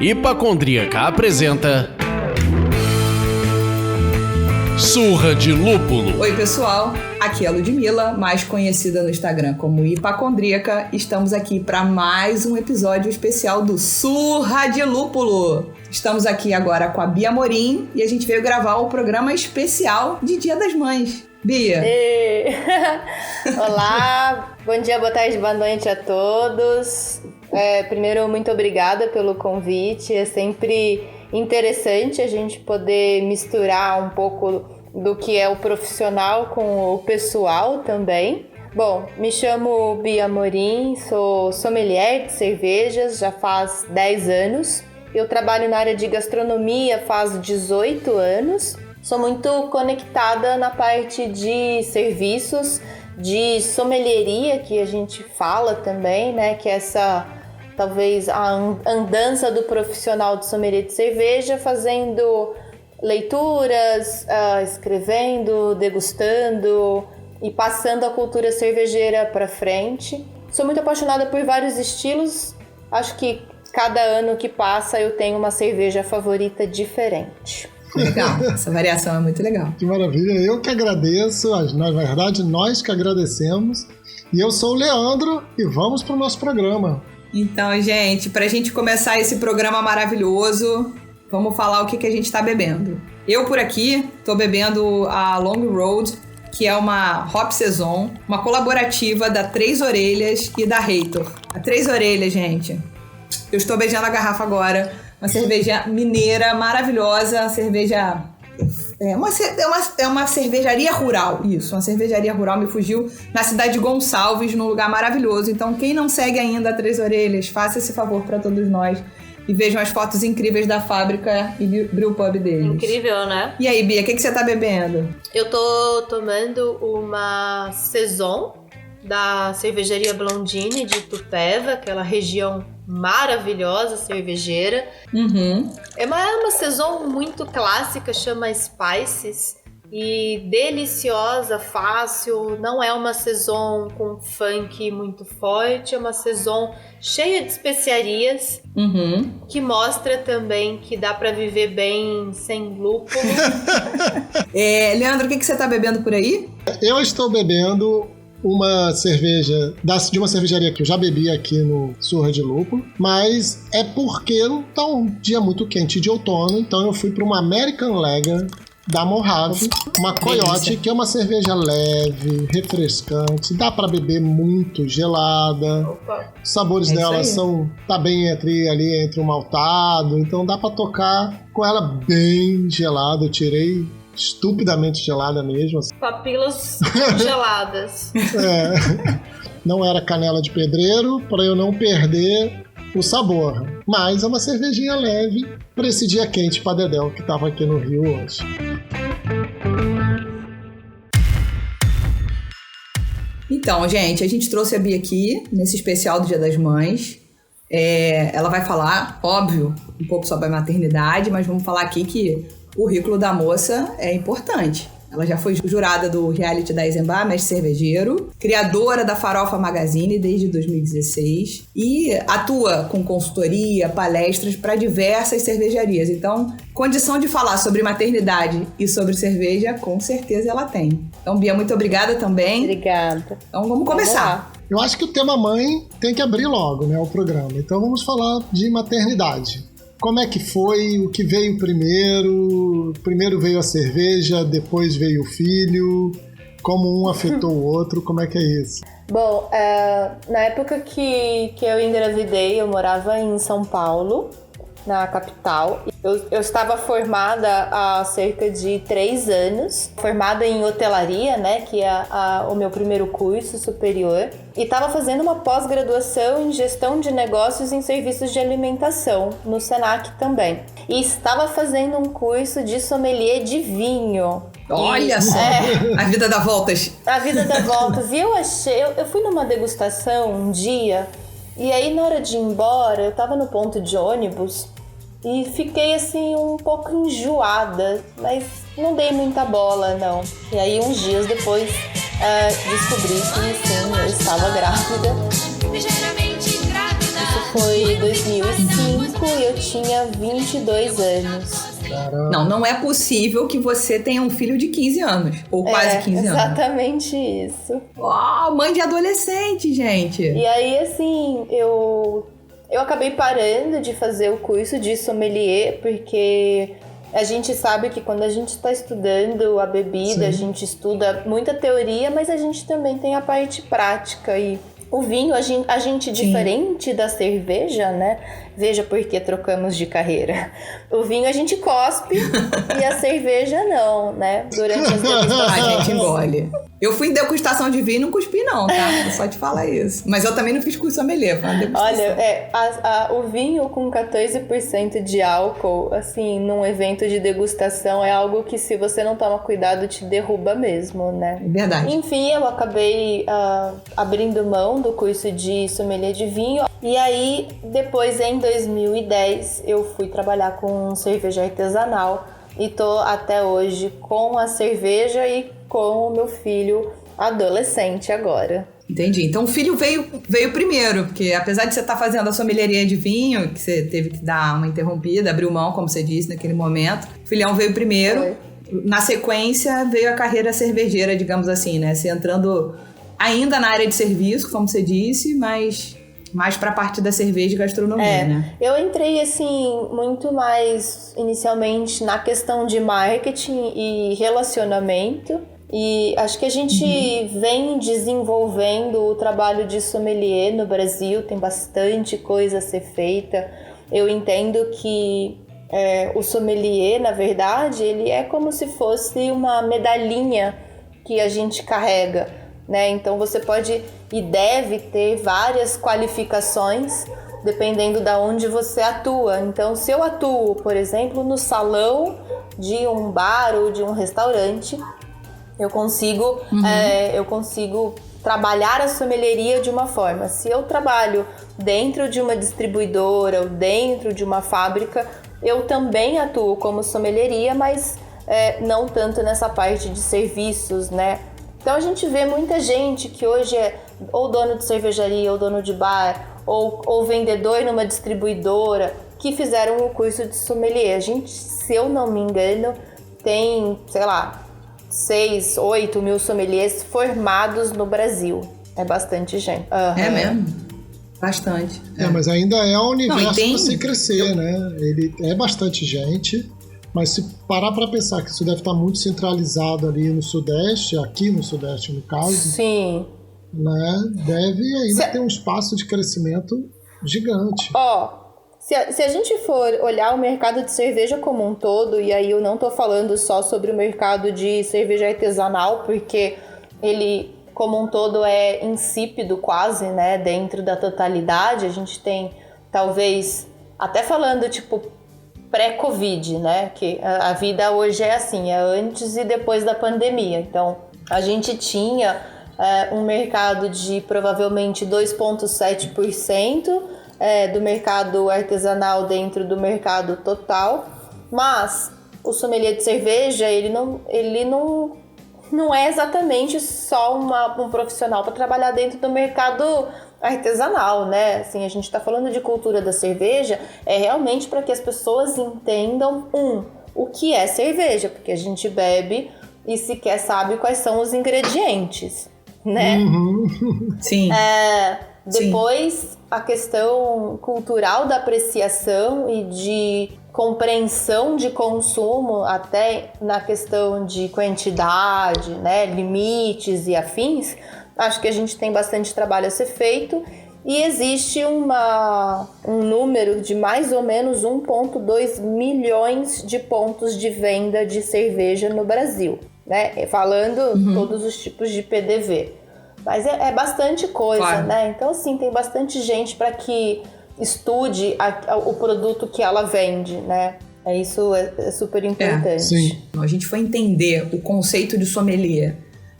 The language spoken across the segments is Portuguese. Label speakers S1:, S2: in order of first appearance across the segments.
S1: Hipacondríaca apresenta Surra de Lúpulo.
S2: Oi pessoal, aqui é a Ludmilla, mais conhecida no Instagram como Hipacondríaca. Estamos aqui para mais um episódio especial do Surra de Lúpulo. Estamos aqui agora com a Bia Amorim e a gente veio gravar o programa especial de Dia das Mães. Bia.
S3: Olá, bom dia, boa tarde, boa noite a todos. Primeiro, muito obrigada pelo convite. É sempre interessante a gente poder misturar um pouco do que é o profissional com o pessoal também. Bom, me chamo Bia Amorim, sou sommelier de cervejas já faz 10 anos. Eu trabalho na área de gastronomia faz 18 anos. Sou muito conectada na parte de serviços, de sommelieria, que a gente fala também, né? Que é essa, talvez, a andança do profissional de sommelier de cerveja, fazendo leituras, escrevendo, degustando e passando a cultura cervejeira para frente. Sou muito apaixonada por vários estilos. Acho que cada ano que passa eu tenho uma cerveja favorita diferente.
S2: Legal, essa variação é muito legal.
S4: Que maravilha, eu que agradeço, na verdade nós que agradecemos. E eu sou o Leandro e vamos para o nosso programa.
S2: Então, gente, para a gente começar esse programa maravilhoso, vamos falar o que a gente está bebendo. Eu, por aqui, estou bebendo a Long Road, que é uma Hop Saison, uma colaborativa da Três Orelhas e da Heitor. A Três Orelhas, gente, eu estou beijando a garrafa agora. Uma cerveja mineira maravilhosa, cerveja... É uma cervejaria rural, isso, uma cervejaria rural, me fugiu, na cidade de Gonçalves, num lugar maravilhoso. Então, quem não segue ainda a Três Orelhas, faça esse favor para todos nós e vejam as fotos incríveis da fábrica e brewpub deles.
S3: Incrível, né?
S2: E aí, Bia, o que você tá bebendo?
S3: Eu tô tomando uma Saison da cervejaria Blondine de Itupeva, aquela região maravilhosa cervejeira.
S2: Uhum.
S3: É uma saison muito clássica, chama Spices, e deliciosa, fácil. Não é uma saison com funk muito forte, é uma saison cheia de especiarias, que mostra também que dá para viver bem sem lúpulo.
S2: Leandro, o que você tá bebendo por aí?
S4: Eu estou bebendo uma cerveja de uma cervejaria que eu já bebi aqui no Surra de Lúpulo, mas é porque tá um dia muito quente de outono, então eu fui para uma American Lager da Mojave, uma Coyote, que é uma cerveja leve, refrescante, dá para beber muito gelada.
S3: Opa.
S4: Os sabores dela tá bem entre um maltado, então dá para tocar com ela bem gelada. Eu tirei estupidamente gelada mesmo.
S3: Papilas geladas.
S4: Não era canela de pedreiro para eu não perder o sabor, mas é uma cervejinha leve para esse dia quente para Dedéu que estava aqui no Rio hoje.
S2: Então, gente, a gente trouxe a Bia aqui nesse especial do Dia das Mães. Ela vai falar, óbvio, um pouco sobre a maternidade, mas vamos falar aqui que o currículo da moça é importante. Ela já foi jurada do reality da Eisenbahn, mestre cervejeiro, criadora da Farofa Magazine desde 2016 e atua com consultoria, palestras para diversas cervejarias. Então, condição de falar sobre maternidade e sobre cerveja, com certeza ela tem. Então, Bia, muito obrigada também.
S3: Obrigada.
S2: Então, vamos começar.
S4: Eu acho que o tema mãe tem que abrir logo, né, o programa. Então, vamos falar de maternidade. Como é que foi? O que veio primeiro? Primeiro veio a cerveja, depois veio o filho. Como um afetou o outro? Como é que é isso?
S3: Bom, na época que eu engravidei, eu morava em São Paulo, na capital. Eu estava formada há cerca de 3 anos, formada em hotelaria, né, que é o meu primeiro curso superior, e estava fazendo uma pós-graduação em gestão de negócios em serviços de alimentação, no Senac também. E estava fazendo um curso de sommelier de vinho.
S2: Olha só, a vida dá voltas.
S3: A vida dá voltas. E eu fui numa degustação um dia, e aí na hora de ir embora, eu tava no ponto de ônibus e fiquei assim um pouco enjoada, mas não dei muita bola, não. E aí uns dias depois descobri que sim, eu estava grávida. Isso foi em 2005 e eu tinha 22 anos.
S4: Caramba.
S2: Não é possível que você tenha um filho de 15 anos. Ou quase 15 anos.
S3: Exatamente isso.
S2: Uau, mãe de adolescente, gente.
S3: E aí, assim, eu acabei parando de fazer o curso de sommelier, porque a gente sabe que quando a gente está estudando a bebida, a gente estuda muita teoria, mas a gente também tem a parte prática. E o vinho, a gente diferente da cerveja, né? Veja por que trocamos de carreira. O vinho a gente cospe e a cerveja não, né? Durante as degustações.
S2: A gente engole. Eu fui em degustação de vinho e não cuspi não, tá? Vou só te falar isso. Mas eu também não fiz curso sommelier, foi uma degustação.
S3: Olha, o vinho com 14% de álcool, assim, num evento de degustação é algo que, se você não toma cuidado, te derruba mesmo, né?
S2: É verdade.
S3: Enfim, eu acabei abrindo mão do curso de sommelier de vinho. E aí, depois, em 2010, eu fui trabalhar com cerveja artesanal. E tô até hoje com a cerveja e com o meu filho adolescente agora.
S2: Entendi. Então o filho veio primeiro, porque apesar de você estar fazendo a sommelieria de vinho, que você teve que dar uma interrompida, abriu mão, como você disse, naquele momento, o filhão veio primeiro.
S3: Foi.
S2: Na sequência veio a carreira cervejeira, digamos assim, né? Você entrando ainda na área de serviço, como você disse, mas mais para a parte da cerveja e gastronomia, né?
S3: Eu entrei, assim, muito mais inicialmente na questão de marketing e relacionamento. E acho que a gente vem desenvolvendo o trabalho de sommelier no Brasil, tem bastante coisa a ser feita. Eu entendo que o sommelier, na verdade, ele é como se fosse uma medalhinha que a gente carrega, né? Então você pode e deve ter várias qualificações dependendo de onde você atua. Então, se eu atuo, por exemplo, no salão de um bar ou de um restaurante, eu consigo trabalhar a sommelieria de uma forma. Se eu trabalho dentro de uma distribuidora ou dentro de uma fábrica, eu também atuo como sommelieria, mas não tanto nessa parte de serviços, né? Então a gente vê muita gente que hoje é ou dono de cervejaria, ou dono de bar, ou vendedor numa distribuidora, que fizeram o curso de sommelier. A gente, se eu não me engano, tem, sei lá, 6, 8 mil sommeliers formados no Brasil. É bastante gente.
S2: É mesmo? Bastante.
S4: Mas ainda é um universo para se crescer, né? Ele é bastante gente, mas se parar para pensar que isso deve estar muito centralizado ali no Sudeste, aqui no Sudeste no caso,
S3: sim,
S4: né? Deve ainda ter um espaço de crescimento gigante.
S3: Se a gente for olhar o mercado de cerveja como um todo, e aí eu não tô falando só sobre o mercado de cerveja artesanal, porque ele como um todo é insípido quase, né, dentro da totalidade. A gente tem, talvez, até falando tipo pré-Covid, né, que a vida hoje é assim, é antes e depois da pandemia. Então, a gente tinha um mercado de provavelmente 2,7% do mercado artesanal dentro do mercado total, mas o sommelier de cerveja, ele não é exatamente só um profissional para trabalhar dentro do mercado artesanal, né? Assim, a gente está falando de cultura da cerveja, é realmente para que as pessoas entendam o que é cerveja, porque a gente bebe e sequer sabe quais são os ingredientes, né?
S2: Sim.
S3: Depois, a questão cultural da apreciação e de compreensão de consumo, até na questão de quantidade, né, limites e afins, acho que a gente tem bastante trabalho a ser feito. E existe um número de mais ou menos 1,2 milhões de pontos de venda de cerveja no Brasil, né? Falando todos os tipos de PDV. Mas é bastante coisa, claro, né? Então, assim, tem bastante gente para que estude o produto que ela vende, né? Isso é super importante.
S4: Sim.
S2: A gente foi entender o conceito de sommelier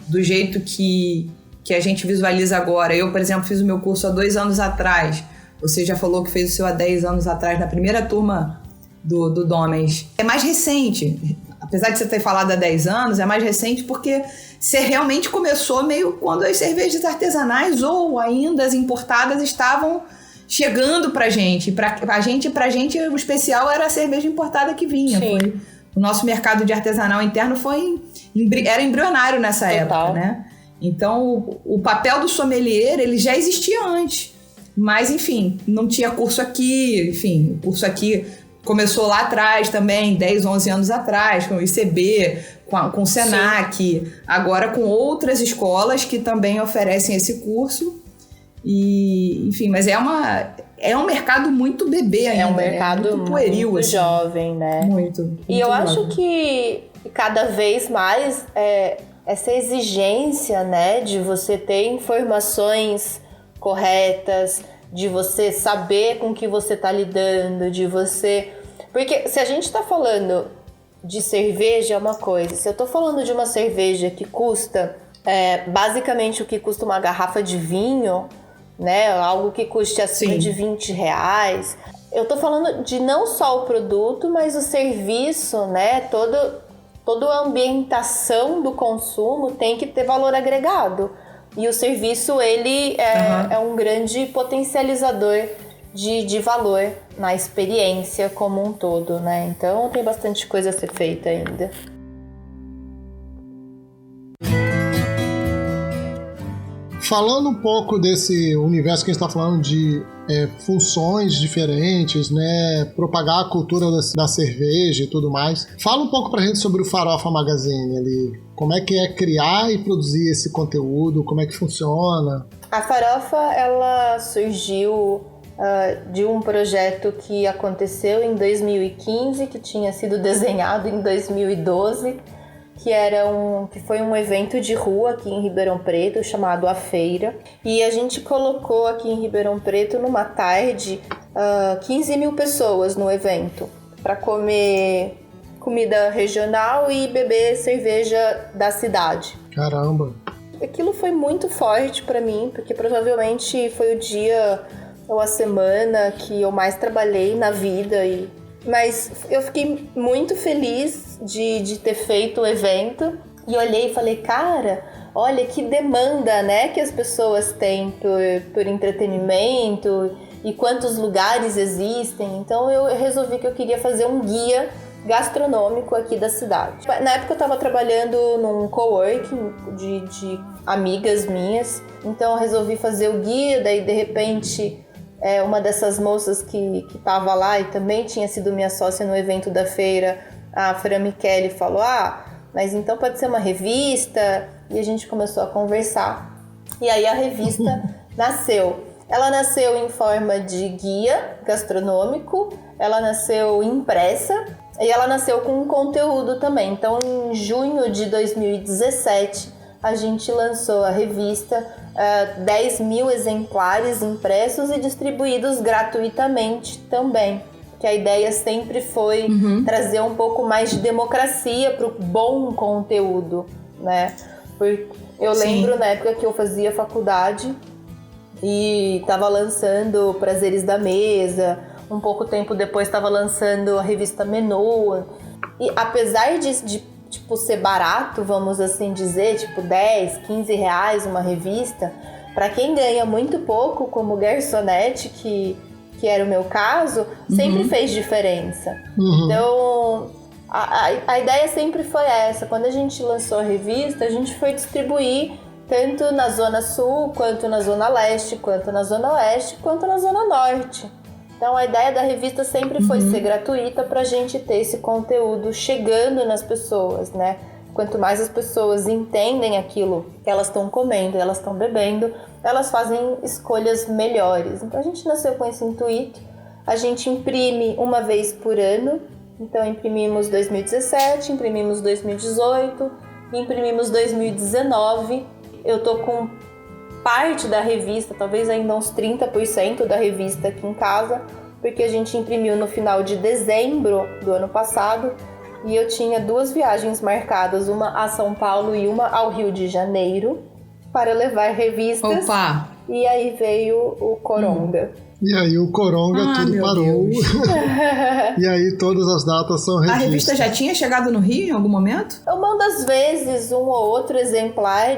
S2: do jeito que a gente visualiza agora. Eu, por exemplo, fiz o meu curso há 2 anos atrás. Você já falou que fez o seu há 10 anos atrás, na primeira turma do Domens. É mais recente. apesar de você ter falado há 10 anos, é mais recente porque você realmente começou meio quando as cervejas artesanais ou ainda as importadas estavam chegando pra gente. Pra gente o especial era a cerveja importada que vinha. O nosso mercado de artesanal interno era embrionário nessa época, né? Então, o papel do sommelier, ele já existia antes. Mas, enfim, não tinha curso aqui. Enfim, o curso aqui começou lá atrás também, 10, 11 anos atrás, com o ICB, com o Senac. Sim. Agora com outras escolas que também oferecem esse curso. E, enfim, mas é um mercado muito bebê ainda.
S3: É um mercado
S2: muito pueril,
S3: muito
S2: assim.
S3: Jovem, né?
S2: Muito
S3: e eu
S2: jovem.
S3: acho que cada vez mais essa exigência, né, de você ter informações corretas, de você saber com que você está lidando, de você... Porque se a gente está falando de cerveja é uma coisa, se eu estou falando de uma cerveja que custa basicamente o que custa uma garrafa de vinho, né, algo que custe acima de R$20, eu tô falando de não só o produto, mas o serviço, né, toda a ambientação do consumo tem que ter valor agregado. E o serviço, ele é um grande potencializador de valor na experiência como um todo, né? Então tem bastante coisa a ser feita ainda.
S4: Falando um pouco desse universo que a gente está falando de funções diferentes, né, propagar a cultura da cerveja e tudo mais, fala um pouco pra gente sobre o Farofa Magazine ali. Como é que é criar e produzir esse conteúdo? Como é que funciona?
S3: A Farofa, ela surgiu de um projeto que aconteceu em 2015, que tinha sido desenhado em 2012, que foi um evento de rua aqui em Ribeirão Preto, chamado A Feira. E a gente colocou aqui em Ribeirão Preto, numa tarde, 15 mil pessoas no evento, para comer comida regional e beber cerveja da cidade.
S4: Caramba!
S3: Aquilo foi muito forte para mim, porque provavelmente foi o dia ou a semana que eu mais trabalhei na vida. Mas eu fiquei muito feliz de ter feito o evento e olhei e falei, cara, olha que demanda, né, que as pessoas têm por entretenimento e quantos lugares existem. Então eu resolvi que eu queria fazer um guia gastronômico aqui da cidade. Na época eu estava trabalhando num coworking de amigas minhas, então eu resolvi fazer o guia, daí de repente uma dessas moças que estava lá e também tinha sido minha sócia no evento da feira, a Fran Michele, falou, mas então pode ser uma revista, e a gente começou a conversar, e aí a revista nasceu. Ela nasceu em forma de guia gastronômico, ela nasceu impressa, e ela nasceu com um conteúdo também. Então, em junho de 2017, a gente lançou a revista, 10 mil exemplares impressos e distribuídos gratuitamente também. Que a ideia sempre foi trazer um pouco mais de democracia para o bom conteúdo, né? Eu lembro na época que eu fazia faculdade e estava lançando Prazeres da Mesa, um pouco tempo depois estava lançando a revista Menu. E apesar de tipo, ser barato, vamos assim dizer, tipo 10, 15 reais uma revista, para quem ganha muito pouco, como garçonete, que era o meu caso, sempre fez diferença. Então, a ideia sempre foi essa. Quando a gente lançou a revista, a gente foi distribuir tanto na Zona Sul, quanto na Zona Leste, quanto na Zona Oeste, quanto na Zona Norte. Então, a ideia da revista sempre foi ser gratuita para a gente ter esse conteúdo chegando nas pessoas, né? Quanto mais as pessoas entendem aquilo que elas estão comendo, elas estão bebendo, elas fazem escolhas melhores. Então, a gente nasceu com esse intuito. A gente imprime uma vez por ano. Então, imprimimos 2017, imprimimos 2018, imprimimos 2019. Eu tô com parte da revista, talvez ainda uns 30% da revista aqui em casa, porque a gente imprimiu no final de dezembro do ano passado e eu tinha 2 viagens marcadas, uma a São Paulo e uma ao Rio de Janeiro, para levar revistas.
S2: Opa!
S3: E aí veio o Coronga.
S4: E aí o Coronga tudo parou. E aí todas as datas são revistas.
S2: A revista já tinha chegado no Rio em algum momento?
S3: Eu mando às vezes um ou outro exemplar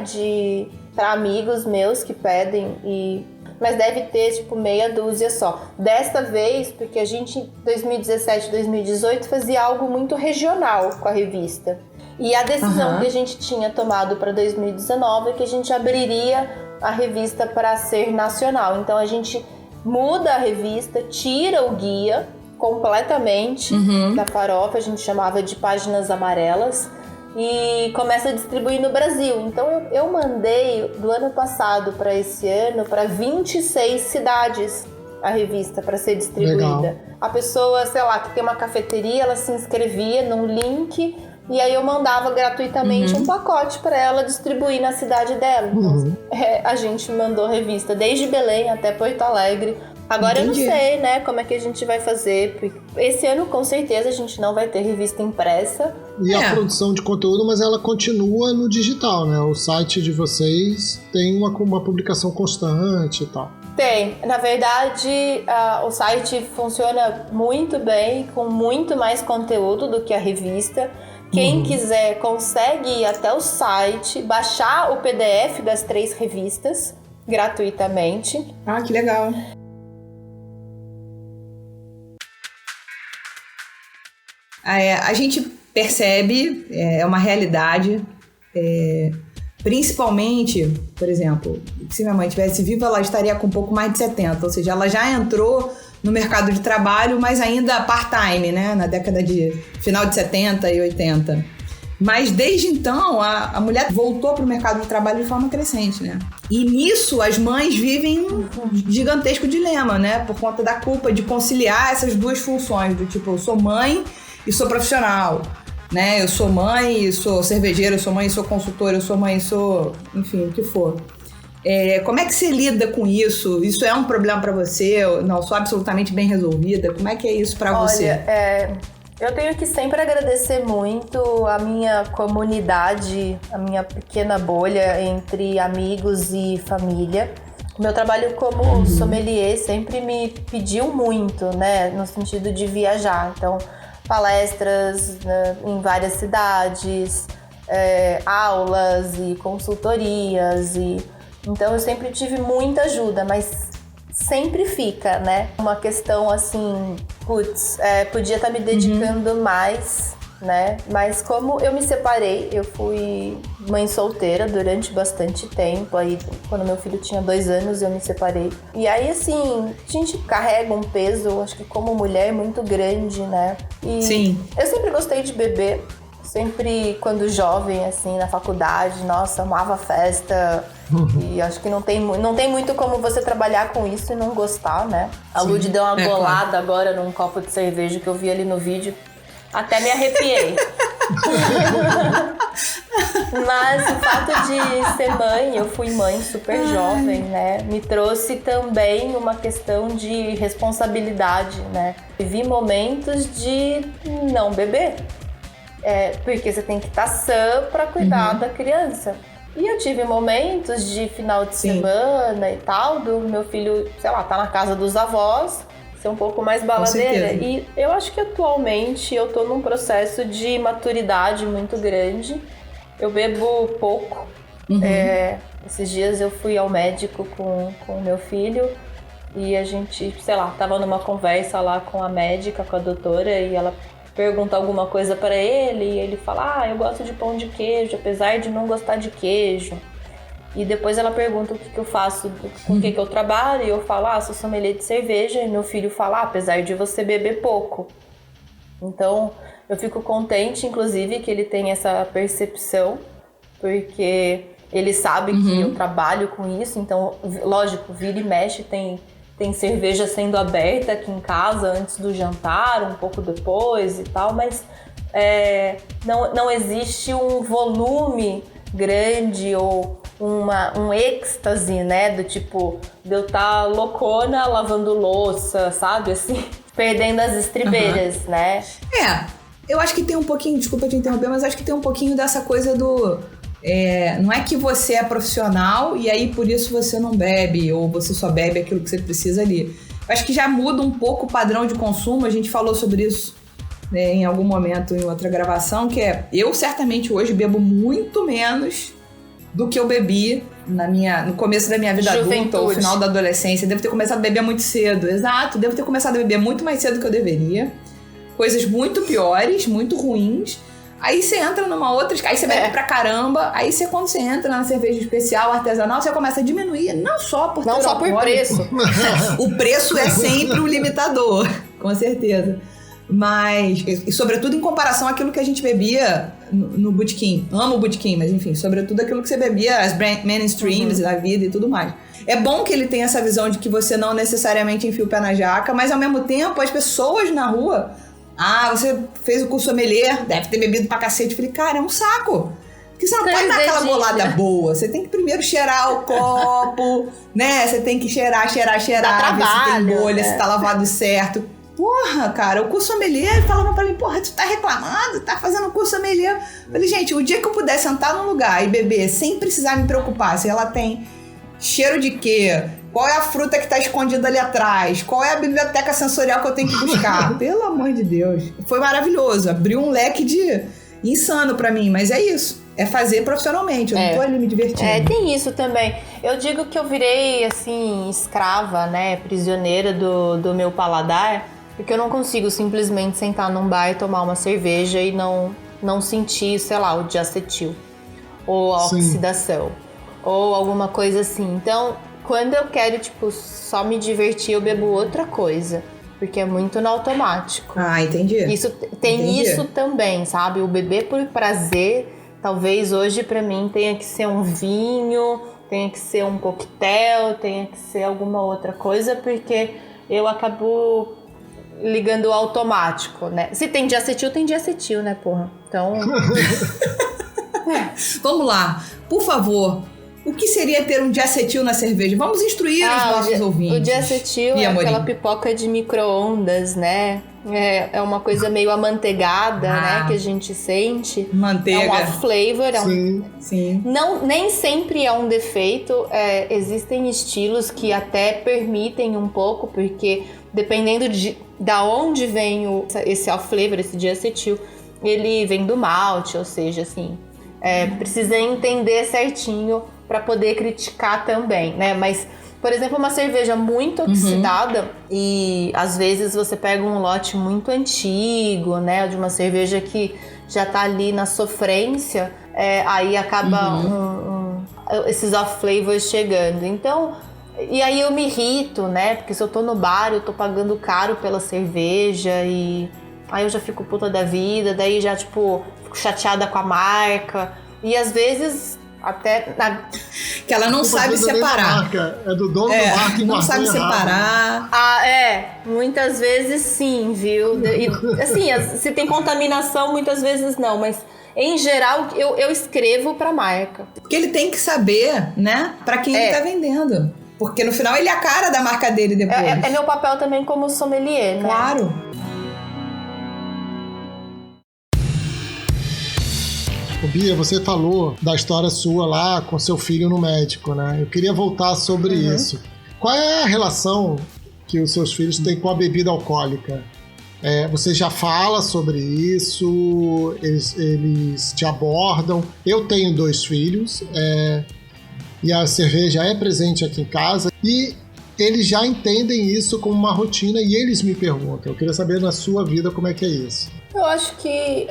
S3: para amigos meus que pedem, mas deve ter tipo meia dúzia só. Desta vez, porque a gente em 2017, 2018 fazia algo muito regional com a revista. E a decisão que a gente tinha tomado para 2019 é que a gente abriria a revista para ser nacional. Então a gente muda a revista, tira o guia completamente da farofa, a gente chamava de páginas amarelas, e começa a distribuir no Brasil. Então eu mandei do ano passado para esse ano para 26 cidades a revista para ser distribuída. Legal. A pessoa, sei lá, que tem uma cafeteria, ela se inscrevia num link e aí eu mandava gratuitamente um pacote para ela distribuir na cidade dela. Então, a gente mandou revista desde Belém até Porto Alegre. Agora Entendi. Eu não sei, né, como é que a gente vai fazer. Esse ano, com certeza, a gente não vai ter revista impressa.
S4: E a produção de conteúdo, mas ela continua no digital, né? O site de vocês tem uma publicação constante e tal.
S3: Tem. Na verdade, o site funciona muito bem, com muito mais conteúdo do que a revista. Quem quiser consegue ir até o site, baixar o PDF das 3 revistas gratuitamente.
S2: Ah, que legal. A gente percebe, é uma realidade, principalmente, por exemplo, se minha mãe estivesse viva, ela estaria com um pouco mais de 70, ou seja, ela já entrou no mercado de trabalho, mas ainda part-time, né? Na década de final de 70 e 80. Mas desde então, a mulher voltou para o mercado de trabalho de forma crescente, né? E nisso, as mães vivem um gigantesco dilema, né? Por conta da culpa de conciliar essas duas funções, do tipo, eu sou mãe e sou profissional, né? Eu sou mãe e sou cervejeira, eu sou mãe e sou consultora, eu sou mãe e sou, enfim, o que for. Como é que você lida com isso? Isso é um problema para você? Não, sou absolutamente bem resolvida? Como é que é isso para você?
S3: Olha, eu tenho que sempre agradecer muito a minha comunidade, a minha pequena bolha entre amigos e família. Meu trabalho como sommelier sempre me pediu muito, né, no sentido de viajar. Então, palestras, né, em várias cidades, aulas e consultorias. Então, eu sempre tive muita ajuda, mas sempre fica, né? Uma questão assim, podia estar me dedicando mais, né? Mas como eu me separei, eu fui mãe solteira durante bastante tempo. Aí, quando meu filho tinha 2 anos, eu me separei. E aí, assim, a gente carrega um peso, acho que como mulher, muito grande, né? E
S2: Sim.
S3: Eu sempre gostei de beber. Sempre, quando jovem, assim, na faculdade, nossa, amava festa. E acho que não tem muito como você trabalhar com isso e não gostar, né? A Lud deu uma golada agora num copo de cerveja que eu vi ali no vídeo. Até me arrepiei. Mas o fato de ser mãe, eu fui mãe super jovem, né? Me trouxe também uma questão de responsabilidade, né? Vivi momentos de não beber. Porque você tem que estar sã para cuidar da criança. E eu tive momentos de final de semana e tal, do meu filho, sei lá, tá na casa dos avós, ser um pouco mais baladeira. E eu acho que atualmente eu tô num processo de maturidade muito grande. Eu bebo pouco. Esses dias eu fui ao médico com o meu filho e a gente, sei lá, tava numa conversa lá com a médica, com a doutora, e ela pergunta alguma coisa para ele e ele fala, eu gosto de pão de queijo, apesar de não gostar de queijo. E depois ela pergunta o que eu faço, com o que eu trabalho, e eu falo, sou sommelier de cerveja, e meu filho fala, apesar de você beber pouco. Então, eu fico contente, inclusive, que ele tem essa percepção, porque ele sabe que eu trabalho com isso, então, lógico, vira e mexe, tem cerveja sendo aberta aqui em casa antes do jantar, um pouco depois e tal, mas não existe um volume grande ou um êxtase, né, do tipo, de eu estar loucona lavando louça, sabe, assim, perdendo as estribeiras, né?
S2: Eu acho que tem um pouquinho, desculpa te interromper, mas acho que tem um pouquinho dessa coisa do... não é que você é profissional e aí por isso você não bebe ou você só bebe aquilo que você precisa ali. acho que já muda um pouco o padrão de consumo. A gente falou sobre isso, né, em algum momento em outra gravação, que eu certamente hoje bebo muito menos do que eu bebi no começo da minha vida adulta, ou no final da adolescência. Devo ter começado a beber muito cedo. Exato, devo ter começado a beber muito mais cedo do que eu deveria. Coisas muito piores, muito ruins. Aí você entra numa outra... Aí você bebe pra caramba. Aí quando você entra na cerveja especial, artesanal, você começa a diminuir. Não só por
S3: preço.
S2: O preço é sempre o limitador, com certeza. Mas, e sobretudo em comparação àquilo que a gente bebia no botequim. Amo o botequim, mas enfim, sobretudo aquilo que você bebia, as mainstreams da vida e tudo mais. É bom que ele tenha essa visão de que você não necessariamente enfia o pé na jaca, mas ao mesmo tempo as pessoas na rua... você fez o curso sommelier, deve ter bebido pra cacete. Eu falei, cara, é um saco. Porque você não pode dar aquela bolada boa. Você tem que primeiro cheirar o copo, né? Você tem que cheirar, ver se tem bolha, se tá lavado certo. Porra, cara, o curso sommelier falava pra mim, porra, tu tá reclamando, tá fazendo o curso sommelier. Eu falei, gente, o dia que eu puder sentar num lugar e beber sem precisar me preocupar se ela tem cheiro de quê, qual é a fruta que tá escondida ali atrás, qual é a biblioteca sensorial que eu tenho que buscar. Pelo amor de Deus. Foi maravilhoso, abriu um leque de insano pra mim, mas é isso. É fazer profissionalmente, eu não tô ali me divertindo.
S3: Tem isso também. Eu digo que eu virei, assim, escrava, né, prisioneira do meu paladar, porque eu não consigo simplesmente sentar num bar e tomar uma cerveja e não sentir, sei lá, o diacetil, ou a oxidação, ou alguma coisa assim. Então, quando eu quero, tipo, só me divertir, eu bebo outra coisa, porque é muito no automático.
S2: Entendi.
S3: Isso também, sabe? O beber por prazer, talvez hoje pra mim tenha que ser um vinho, tenha que ser um coquetel, tenha que ser alguma outra coisa, porque eu acabo ligando o automático, né? Se tem diacetil, né, porra? Então...
S2: Vamos lá, por favor. O que seria ter um diacetil na cerveja? Vamos instruir os nossos ouvintes.
S3: O diacetil é aquela pipoca de micro-ondas, né? É uma coisa meio amanteigada, né? Que a gente sente.
S2: Manteiga.
S3: É um off-flavor.
S2: Sim.
S3: Nem sempre é um defeito. Existem estilos que até permitem um pouco, porque dependendo da onde vem esse off-flavor, esse diacetil, ele vem do malte, ou seja, assim... precisa entender certinho para poder criticar também, né? Mas, por exemplo, uma cerveja muito oxidada e às vezes você pega um lote muito antigo, né? De uma cerveja que já tá ali na sofrência, aí acaba esses off-flavors chegando. Então, e aí eu me irrito, né? Porque se eu tô no bar, eu tô pagando caro pela cerveja e aí eu já fico puta da vida, daí já, tipo, fico chateada com a marca. E às vezes até...
S2: Que ela não sabe separar.
S4: É do dono da marca e
S2: não sabe separar.
S3: Muitas vezes sim, viu? E, assim, se tem contaminação, muitas vezes não, mas em geral eu escrevo pra marca.
S2: Porque ele tem que saber, né, pra quem ele tá vendendo. Porque no final ele é a cara da marca dele depois.
S3: É meu papel também como sommelier, né?
S2: Claro.
S4: Bia, você falou da história sua lá com seu filho no médico, né? Eu queria voltar sobre isso. Qual é a relação que os seus filhos têm com a bebida alcoólica? Você já fala sobre isso? Eles te abordam? Eu tenho 2 filhos e a cerveja é presente aqui em casa e eles já entendem isso como uma rotina e eles me perguntam. Eu queria saber na sua vida como é que é isso.
S3: Eu acho que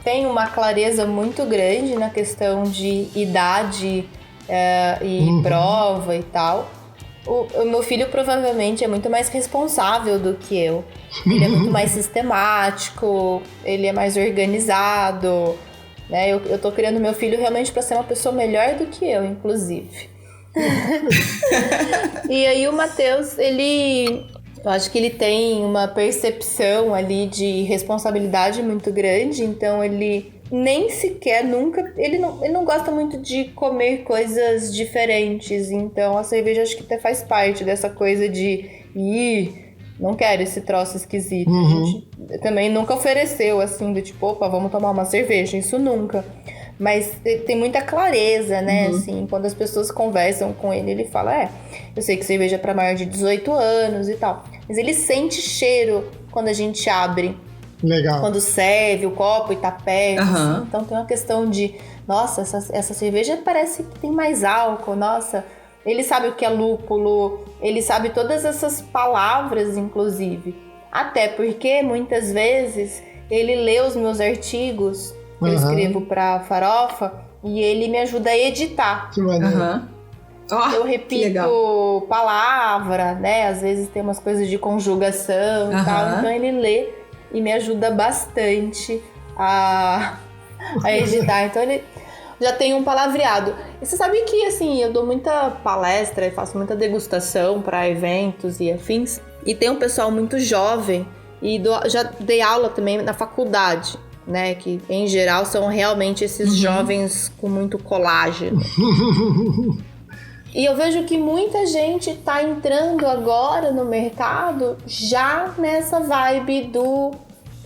S3: tem uma clareza muito grande na questão de idade e prova e tal. O meu filho provavelmente é muito mais responsável do que eu. Ele é muito mais sistemático, ele é mais organizado, né? Eu tô criando meu filho realmente para ser uma pessoa melhor do que eu, inclusive. E aí o Matheus, eu acho que ele tem uma percepção ali de responsabilidade muito grande, então ele nem sequer nunca... Ele não gosta muito de comer coisas diferentes, então a cerveja acho que até faz parte dessa coisa de... não quero esse troço esquisito. A gente também nunca ofereceu assim, do tipo, opa, vamos tomar uma cerveja, isso nunca. Mas tem muita clareza, né? Assim, quando as pessoas conversam com ele, ele fala, eu sei que cerveja é pra maior de 18 anos e tal. Mas ele sente cheiro quando a gente abre.
S4: Legal.
S3: Quando serve o copo e tá perto.
S2: Aham.
S3: Assim. Então tem uma questão de, nossa, essa cerveja parece que tem mais álcool, nossa. Ele sabe o que é lúpulo, ele sabe todas essas palavras, inclusive. Até porque, muitas vezes, ele lê os meus artigos que eu escrevo pra Farofa e ele me ajuda a editar.
S4: Que maneiro.
S3: Eu repito palavra, né? Às vezes tem umas coisas de conjugação e tal. Então ele lê e me ajuda bastante a editar. Então ele já tem um palavreado. E você sabe que, assim, eu dou muita palestra e faço muita degustação para eventos e afins. E tem um pessoal muito jovem e já dei aula também na faculdade, né? Que, em geral, são realmente esses jovens com muito colágeno. E eu vejo que muita gente tá entrando agora no mercado já nessa vibe do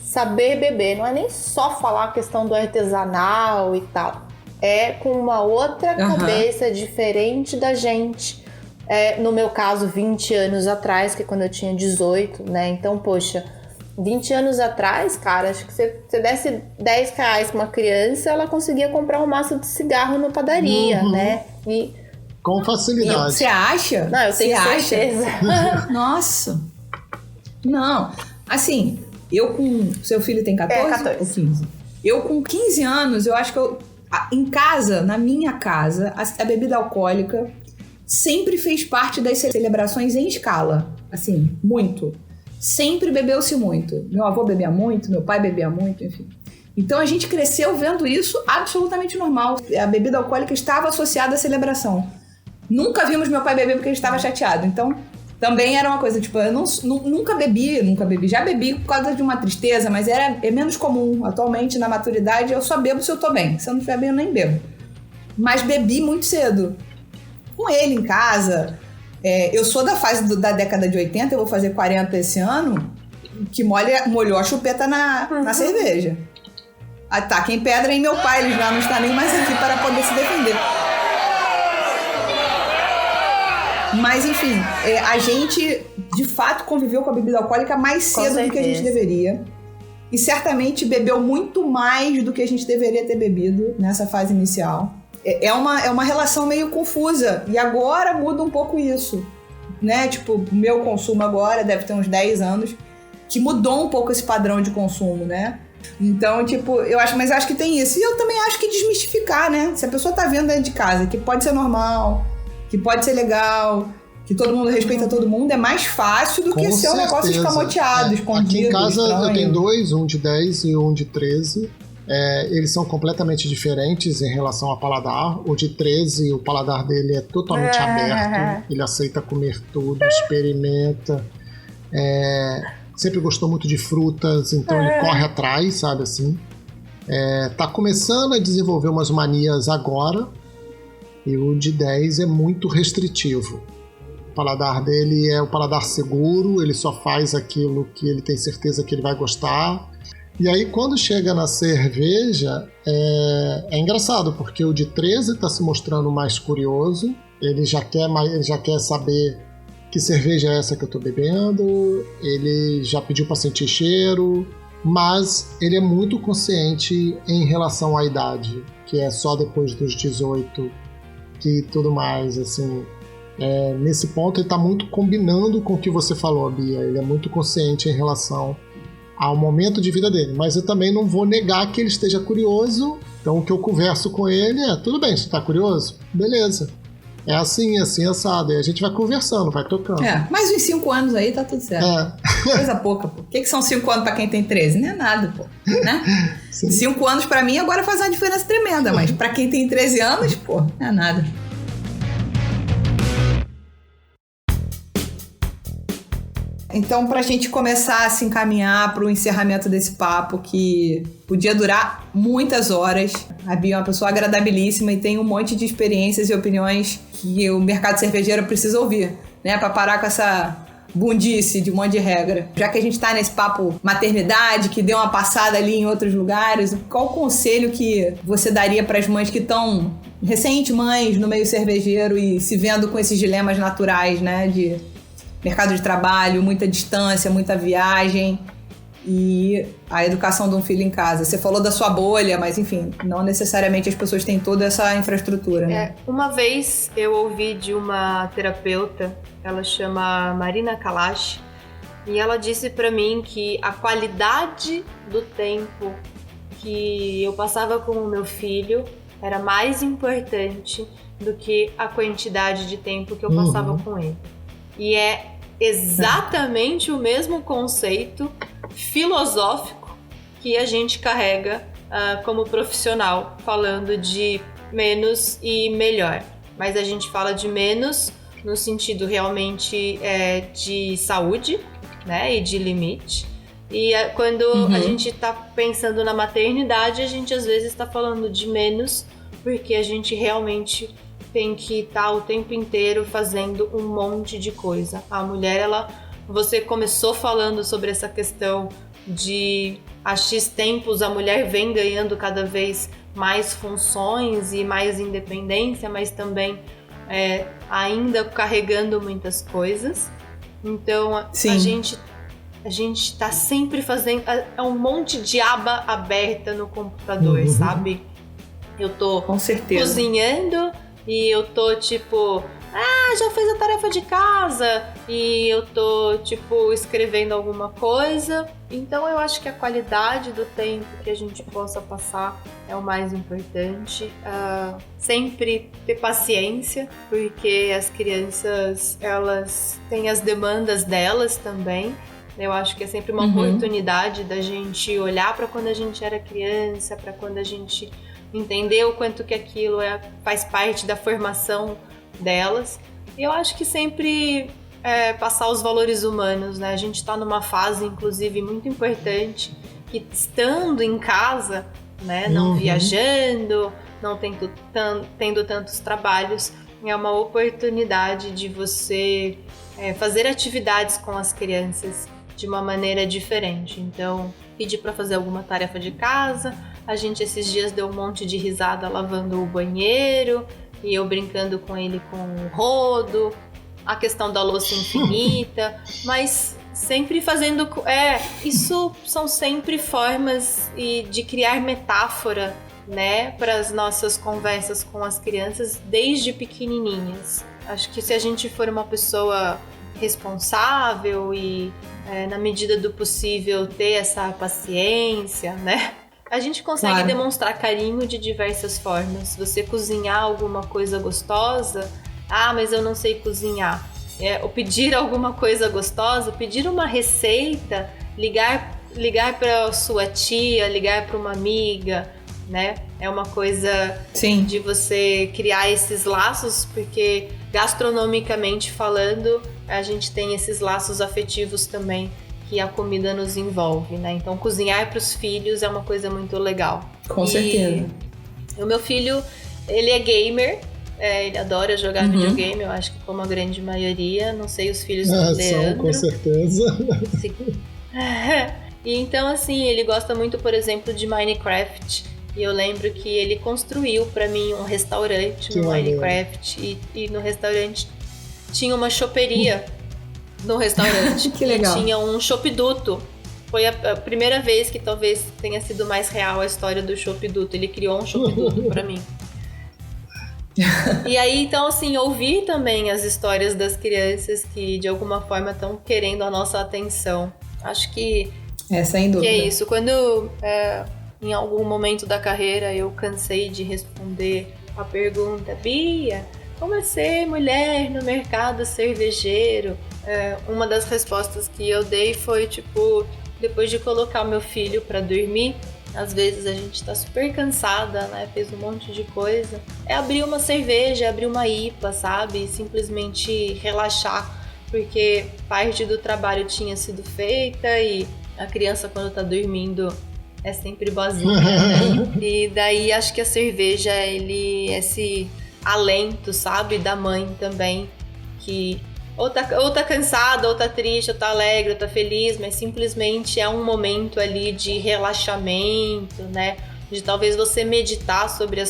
S3: saber beber. Não é nem só falar a questão do artesanal e tal. É com uma outra cabeça diferente da gente. No meu caso, 20 anos atrás, que é quando eu tinha 18, né? Então, poxa, 20 anos atrás, cara, acho que você desse 10 reais pra uma criança, ela conseguia comprar um maço de cigarro na padaria, né?
S4: Com facilidade.
S2: Você acha?
S3: Não, eu tenho certeza.
S2: Nossa. Não. Assim, eu com... Seu filho tem 14?
S3: 14.
S2: Ou 15? Eu com 15 anos, eu acho que em casa, na minha casa, a bebida alcoólica sempre fez parte das celebrações em escala. Assim, muito. Sempre bebeu-se muito. Meu avô bebia muito, meu pai bebia muito, enfim. Então a gente cresceu vendo isso absolutamente normal. A bebida alcoólica estava associada à celebração. Nunca vimos meu pai beber porque ele estava chateado. Então, também era uma coisa, tipo, eu nunca bebi. Já bebi por causa de uma tristeza, mas é menos comum. Atualmente, na maturidade, eu só bebo se eu tô bem. Se eu não estiver bem, eu nem bebo. Mas bebi muito cedo. Com ele em casa. Eu sou da fase da década de 80, eu vou fazer 40 esse ano, que molhou a chupeta na cerveja. Ataquem pedra em meu pai, ele já não está nem mais aqui para poder se defender. Mas, enfim, a gente, de fato, conviveu com a bebida alcoólica mais cedo do que a gente deveria. E certamente bebeu muito mais do que a gente deveria ter bebido nessa fase inicial. É uma relação meio confusa. E agora muda um pouco isso, né? Tipo, o meu consumo agora deve ter uns 10 anos, que mudou um pouco esse padrão de consumo, né? Então, tipo, eu acho que tem isso. E eu também acho que desmistificar, né? Se a pessoa tá vendo dentro de casa que pode ser normal, que pode ser legal, que todo mundo respeita todo mundo, é mais fácil do que ser um negócio escamoteado, escondido.
S4: Aqui em casa
S2: estranho.
S4: eu tenho dois, um de 10 e um de 13. Eles são completamente diferentes em relação ao paladar. O de 13, o paladar dele é totalmente aberto. Ele aceita comer tudo, experimenta. Sempre gostou muito de frutas, então ele corre atrás, sabe assim. Tá começando a desenvolver umas manias agora. E o de 10 é muito restritivo. O paladar dele é o paladar seguro, ele só faz aquilo que ele tem certeza que ele vai gostar. E aí, quando chega na cerveja, é engraçado, porque o de 13 está se mostrando mais curioso, ele já quer saber que cerveja é essa que eu estou bebendo, ele já pediu para sentir cheiro, mas ele é muito consciente em relação à idade, que é só depois dos 18 que tudo mais, assim. Nesse ponto ele está muito combinando com o que você falou, Bia, ele é muito consciente em relação ao momento de vida dele, mas eu também não vou negar que ele esteja curioso. Então o que eu converso com ele tudo bem, você está curioso? Beleza. É assim, assado. E a gente vai conversando, vai tocando.
S2: Mais uns 5 anos aí tá tudo certo. Coisa pouca, pô. O que são 5 anos pra quem tem 13? Não é nada, pô. Né? 5 anos pra mim agora faz uma diferença tremenda, mas pra quem tem 13 anos, pô, não é nada. Então, pra gente começar a se encaminhar pro encerramento desse papo, que podia durar muitas horas. A Bia é uma pessoa agradabilíssima e tem um monte de experiências e opiniões que o mercado cervejeiro precisa ouvir, né? Pra parar com essa bundice, de um monte de regra. Já que a gente tá nesse papo maternidade, que deu uma passada ali em outros lugares, qual o conselho que você daria para as mães que estão recém-mães no meio cervejeiro e se vendo com esses dilemas naturais, né? De mercado de trabalho, muita distância, muita viagem e a educação de um filho em casa. Você falou da sua bolha, mas enfim, não necessariamente as pessoas têm toda essa infraestrutura, né?
S3: Uma vez eu ouvi de uma terapeuta, ela chama Marina Kalash, e ela disse pra mim que a qualidade do tempo que eu passava com o meu filho era mais importante do que a quantidade de tempo que eu passava com ele. E é exatamente o mesmo conceito filosófico que a gente carrega como profissional, falando de menos e melhor. Mas a gente fala de menos no sentido realmente de saúde, né, e de limite. E quando a gente está pensando na maternidade, a gente às vezes está falando de menos, porque a gente realmente tem que estar o tempo inteiro fazendo um monte de coisa. A mulher, você começou falando sobre essa questão de há X tempos a mulher vem ganhando cada vez mais funções e mais independência, mas também ainda carregando muitas coisas. Então a gente está sempre fazendo um monte de aba aberta no computador, sabe? Eu tô
S2: com certeza
S3: cozinhando e eu tô tipo, já fez a tarefa de casa, e eu tô tipo escrevendo alguma coisa. Então eu acho que a qualidade do tempo que a gente possa passar é o mais importante. Sempre ter paciência, porque as crianças, elas têm as demandas delas também. Eu acho que é sempre uma oportunidade da gente olhar para quando a gente era criança, para quando a gente entender o quanto que aquilo faz parte da formação delas. E eu acho que sempre passar os valores humanos, né? A gente está numa fase, inclusive, muito importante, que estando em casa, né, não viajando, não tendo tantos trabalhos, é uma oportunidade de você fazer atividades com as crianças de uma maneira diferente. Então, pedir para fazer alguma tarefa de casa. A gente esses dias deu um monte de risada lavando o banheiro e eu brincando com ele com o rodo, a questão da louça infinita, mas sempre fazendo... isso são sempre formas de criar metáfora, né, para as nossas conversas com as crianças desde pequenininhas. Acho que se a gente for uma pessoa responsável e, na medida do possível, ter essa paciência, né, a gente consegue demonstrar carinho de diversas formas. Você cozinhar alguma coisa gostosa, mas eu não sei cozinhar. Ou pedir alguma coisa gostosa, pedir uma receita, ligar para sua tia, ligar para uma amiga, né? É uma coisa de você criar esses laços, porque gastronomicamente falando, a gente tem esses laços afetivos também que a comida nos envolve, né? Então, cozinhar para os filhos é uma coisa muito legal.
S2: Com certeza.
S3: O meu filho, ele é gamer, ele adora jogar videogame, eu acho que como a grande maioria, não sei os filhos do Leandro.
S4: Com certeza.
S3: Sim. E então, assim, ele gosta muito, por exemplo, de Minecraft. E eu lembro que ele construiu para mim um restaurante no Minecraft. E no restaurante tinha uma choperia no restaurante.
S2: Que legal.
S3: E tinha um chopp-duto. Foi a primeira vez que talvez tenha sido mais real a história do chopp-duto. Ele criou um chopp-duto para mim. E aí, então, assim, ouvir também as histórias das crianças que de alguma forma estão querendo a nossa atenção. Acho que
S2: sem dúvida.
S3: Que é isso. Quando em algum momento da carreira eu cansei de responder a pergunta: Bia, como é ser mulher no mercado cervejeiro? Uma das respostas que eu dei foi tipo, depois de colocar o meu filho para dormir, às vezes a gente tá super cansada, né? Fez um monte de coisa. Abrir uma cerveja, abrir uma IPA, sabe? Simplesmente relaxar, porque parte do trabalho tinha sido feita e a criança, quando tá dormindo, é sempre boazinha, né? E daí acho que a cerveja, ele é esse alento, sabe? Da mãe também, que ou tá cansada, ou tá triste, ou tá alegre, ou tá feliz, mas simplesmente é um momento ali de relaxamento, né? De talvez você meditar sobre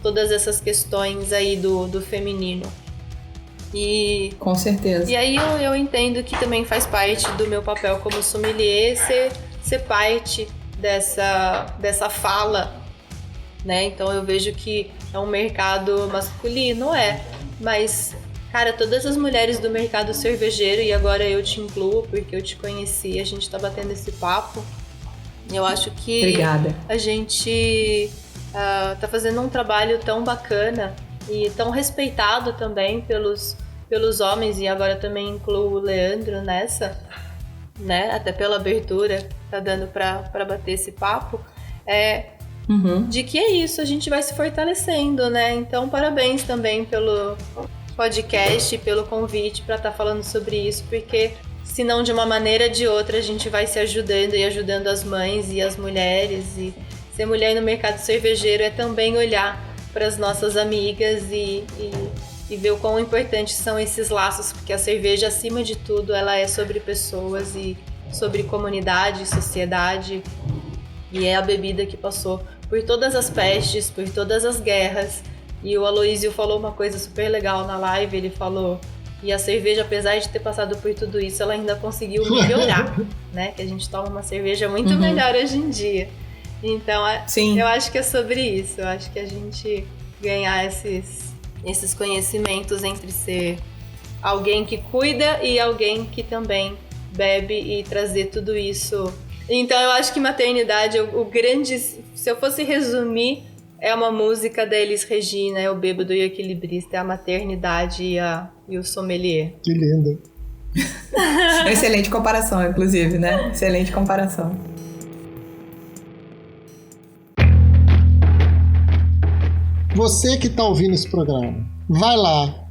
S3: todas essas questões aí do feminino.
S2: Com certeza.
S3: E aí eu entendo que também faz parte do meu papel como sommelier ser parte dessa fala, né? Então eu vejo que é um mercado masculino, mas, cara, todas as mulheres do mercado cervejeiro, e agora eu te incluo porque eu te conheci, a gente tá batendo esse papo, eu acho que
S2: Obrigada.
S3: A gente tá fazendo um trabalho tão bacana e tão respeitado também pelos homens, e agora também incluo o Leandro nessa, né? Até pela abertura tá dando pra bater esse papo, de que é isso, a gente vai se fortalecendo, né? Então, parabéns também pelo podcast, pelo convite para estar falando sobre isso, porque se não de uma maneira ou de outra a gente vai se ajudando e ajudando as mães e as mulheres, e ser mulher no mercado cervejeiro é também olhar para as nossas amigas e ver o quão importantes são esses laços, porque a cerveja, acima de tudo, ela é sobre pessoas e sobre comunidade, sociedade, e é a bebida que passou por todas as pestes, por todas as guerras. E o Aloísio falou uma coisa super legal na live, ele falou que a cerveja, apesar de ter passado por tudo isso, ela ainda conseguiu melhorar, né? Que a gente toma uma cerveja muito melhor hoje em dia. Então, eu acho que é sobre isso. Eu acho que a gente ganhar esses conhecimentos entre ser alguém que cuida e alguém que também bebe, e trazer tudo isso. Então eu acho que maternidade, o grande, se eu fosse resumir, é uma música da Elis Regina, é o bêbado e o equilibrista, é a maternidade e o sommelier.
S4: Que lindo.
S2: Excelente comparação, inclusive, né? Excelente comparação.
S4: Você que está ouvindo esse programa, vai lá,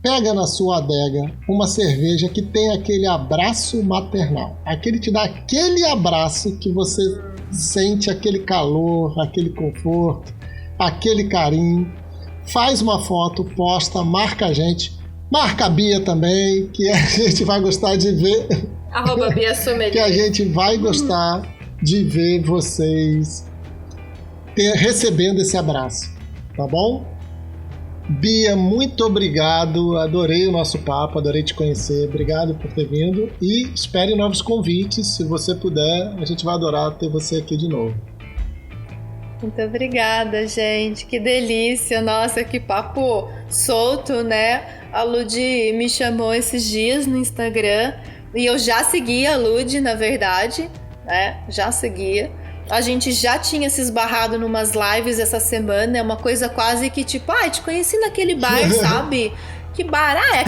S4: pega na sua adega uma cerveja que tem aquele abraço maternal. Aquele te dá aquele abraço que você sente aquele calor, aquele conforto, aquele carinho. Faz uma foto, posta, marca a gente. Marca a Bia também, que a gente vai gostar de ver.
S3: @Bia Sommelier.
S4: Que a gente vai gostar de ver vocês recebendo esse abraço, tá bom? Bia, muito obrigado, adorei o nosso papo, adorei te conhecer, obrigado por ter vindo e espere novos convites, se você puder, a gente vai adorar ter você aqui de novo.
S3: Muito obrigada, gente, que delícia, nossa, que papo solto, né? A Lud me chamou esses dias no Instagram e eu já seguia a Lud, na verdade, né? Já seguia. A gente já tinha se esbarrado numas lives essa semana, é uma coisa quase que tipo, te conheci naquele bar, sabe? Que bar? É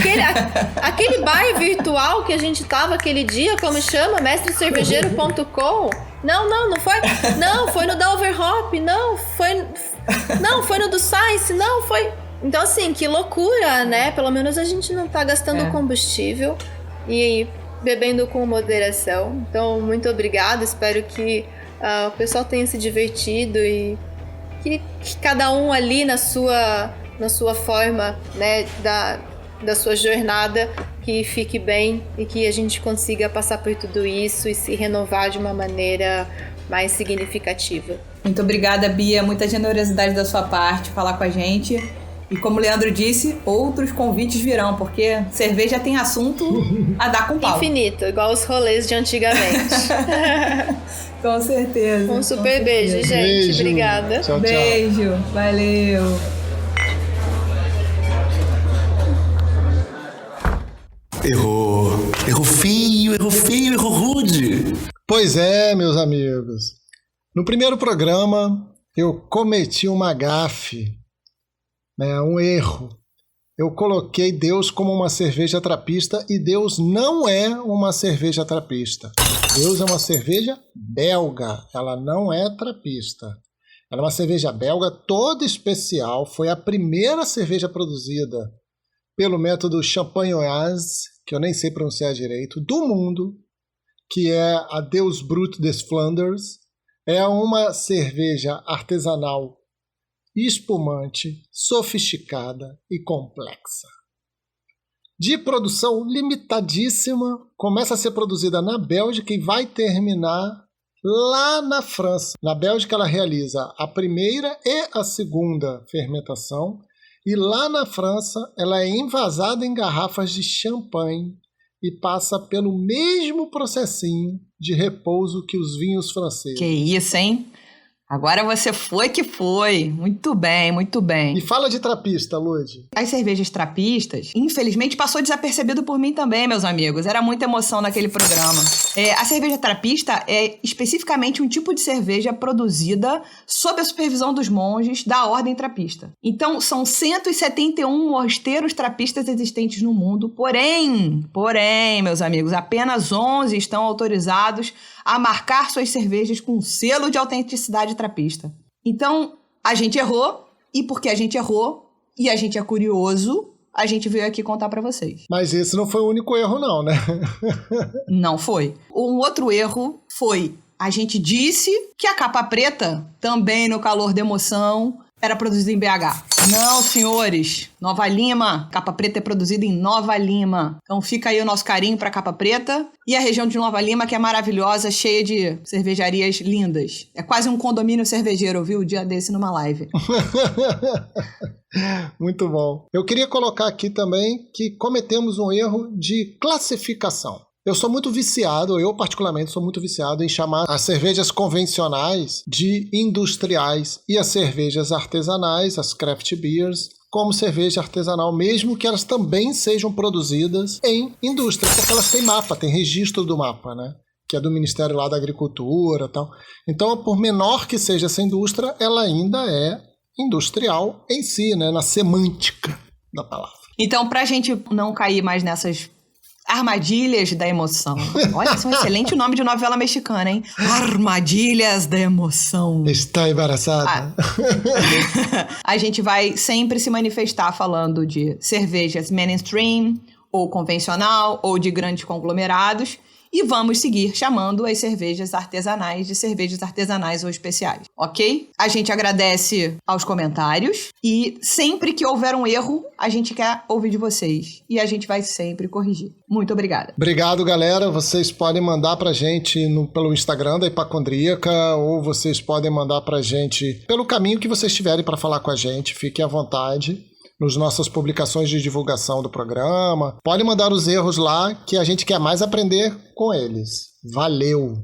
S3: aquele bar virtual que a gente tava aquele dia, como chama? mestrecervejeiro.com? Não foi. Não, foi no da Overhop, não, foi no do Science, não, foi. Então, assim, que loucura, né? Pelo menos a gente não tá gastando combustível e bebendo com moderação. Então, muito obrigada, espero que o pessoal tenha se divertido e que cada um ali na sua forma, né, da sua jornada, que fique bem e que a gente consiga passar por tudo isso e se renovar de uma maneira mais significativa.
S2: Muito obrigada, Bia, muita generosidade da sua parte falar com a gente. E como o Leandro disse, outros convites virão, porque cerveja tem assunto a dar com pau.
S3: Infinito, igual os rolês de antigamente.
S2: Com certeza.
S3: Um super beijo, gente.
S4: Beijo.
S3: Obrigada.
S4: Tchau, tchau.
S2: Beijo. Valeu.
S1: Errou feio, errou rude.
S4: Pois é, meus amigos. No primeiro programa, eu cometi uma gafe, né, um erro. Eu coloquei Deus como uma cerveja trapista e Deus não é uma cerveja trapista. Deus é uma cerveja belga, ela não é trapista. Ela é uma cerveja belga toda especial, foi a primeira cerveja produzida pelo método Champagnoise, que eu nem sei pronunciar direito, do mundo, que é a Deus Brut des Flanders. É uma cerveja artesanal espumante, sofisticada e complexa. de produção limitadíssima, começa a ser produzida na Bélgica e vai terminar lá na França. Na Bélgica ela realiza a primeira e a segunda fermentação e lá na França ela é envasada em garrafas de champanhe e passa pelo mesmo processinho de repouso que os vinhos franceses.
S2: Que isso, hein? Agora você foi que foi. Muito bem, muito bem.
S4: E fala de trapista, Lud.
S2: As cervejas trapistas, infelizmente, passou desapercebido por mim também, meus amigos. Era muita emoção naquele programa. A cerveja trapista é especificamente um tipo de cerveja produzida sob a supervisão dos monges da Ordem Trapista. Então, são 171 mosteiros trapistas existentes no mundo. Porém, meus amigos, apenas 11 estão autorizados a marcar suas cervejas com selo de autenticidade trapista. Então, a gente errou, e porque a gente errou, e a gente é curioso, a gente veio aqui contar pra vocês.
S4: Mas esse não foi o único erro, não, né?
S2: Não foi. Um outro erro foi, a gente disse que a capa preta, também no calor da emoção, era produzida em BH. Não, senhores. Nova Lima. Capa Preta é produzida em Nova Lima. Então fica aí o nosso carinho pra Capa Preta. E a região de Nova Lima, que é maravilhosa, cheia de cervejarias lindas. É quase um condomínio cervejeiro, eu vi o dia desse numa live.
S4: Muito bom. Eu queria colocar aqui também que cometemos um erro de classificação. Eu sou muito viciado, eu particularmente sou muito viciado em chamar as cervejas convencionais de industriais e as cervejas artesanais, as craft beers, como cerveja artesanal, mesmo que elas também sejam produzidas em indústria, porque elas têm mapa, tem registro do mapa, né? Que é do Ministério lá da Agricultura e tal. Então, por menor que seja essa indústria, ela ainda é industrial em si, né? Na semântica da palavra.
S2: Então, pra gente não cair mais nessas armadilhas da emoção. Olha, esse é um excelente nome de novela mexicana, hein? Armadilhas da emoção.
S4: Está embaraçada?
S2: A gente vai sempre se manifestar falando de cervejas mainstream, ou convencional, ou de grandes conglomerados. E vamos seguir chamando as cervejas artesanais de cervejas artesanais ou especiais, ok? A gente agradece aos comentários e sempre que houver um erro, a gente quer ouvir de vocês. E a gente vai sempre corrigir. Muito obrigada.
S4: Obrigado, galera. Vocês podem mandar pra gente pelo Instagram da Hipacondríaca ou vocês podem mandar pra gente pelo caminho que vocês tiverem para falar com a gente. Fiquem à vontade. Nas nossas publicações de divulgação do programa. Pode mandar os erros lá, que a gente quer mais aprender com eles. Valeu!